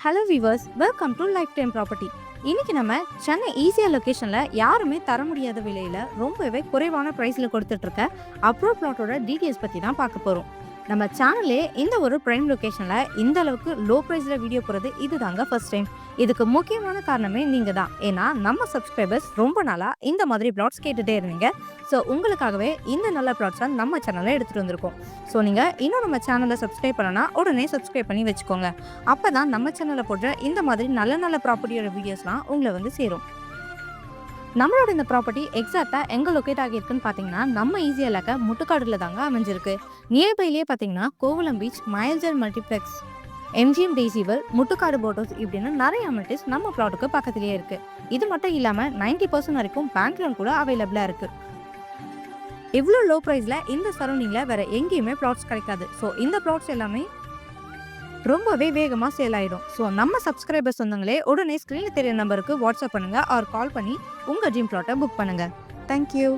Hello viewers, welcome to lifetime property. இன்னைக்கு நம்ம சென்னை ஈஸியாக லொக்கேஷனில் யாருமே தர முடியாத விலையில் ரொம்பவே குறைவான ப்ரைஸில் கொடுத்துட்டு இருக்க அப்ரூவ் பிளாட்டோட டீட்டெயில்ஸ் பற்றி தான் பார்க்க போகிறோம். நம்ம சேனல்லே இந்த ஒரு ப்ரைம் லொக்கேஷனில் இந்த அளவுக்கு லோ ப்ரைஸில் வீடியோ போகிறது இது தாங்க ஃபர்ஸ்ட் டைம். இதுக்கு முக்கியமான காரணமே நீங்கள் தான். ஏன்னா நம்ம சப்ஸ்கிரைபர்ஸ் ரொம்ப நாளாக இந்த மாதிரி பிளாட்ஸ் கேட்டுகிட்டே இருந்தீங்க. ஸோ உங்களுக்காகவே இந்த நல்ல பிளாட்ஸை நம்ம சேனலில் எடுத்துகிட்டு வந்திருக்கோம். ஸோ நீங்கள் இன்னும் நம்ம சேனலை சப்ஸ்கிரைப் பண்ணனா உடனே சப்ஸ்கிரைப் பண்ணி வச்சுக்கோங்க. அப்போ தான் நம்ம சேனலில் போடுற இந்த மாதிரி நல்ல நல்ல ப்ராப்பர்ட்டியோட வீடியோஸ்லாம் உங்களை வந்து சேரும். நம்மளோட இந்த ப்ராப்பர்ட்டி எக்ஸாக்டாக எங்கே லொக்கேட் ஆகியிருக்குன்னு பார்த்தீங்கன்னா நம்ம ஈஸியாக முட்டுக்காடுல தாங்க அமைஞ்சிருக்கு. நியர்பைலேயே பார்த்தீங்கன்னா Kovalam beach, Mayajaal multiplex, MGM டெய்சிவல், முட்டுக்காடு போட்டோஸ் இப்படின்னு நிறைய அமெனிட்டிஸ் நம்ம ப்ளாட்டுக்கு பக்கத்துலேயே இருக்குது. இது மட்டும் இல்லாமல் 90% வரைக்கும் பேங்க் லோன் கூட அவைலபிளாக இருக்குது. இவ்வளோ லோ ப்ரைஸில் இந்த சரௌண்டிங்கில் வேறு எங்கேயுமே ப்ளாட்ஸ் கிடைக்காது. ஸோ இந்த ப்ளாட்ஸ் எல்லாமே ரொம்பவே வேகமாக சேல் ஆகிடும். ஸோ நம்ம சப்ஸ்கிரைபர்ஸ் சொந்தங்களே உடனே ஸ்க்ரீனில் தெரிய நம்பருக்கு வாட்ஸ்அப் பண்ணுங்கள் ஆர் கால் பண்ணி உங்கள் ட்ரீம் ப்ளாட்டை புக் பண்ணுங்கள். தேங்க்யூ.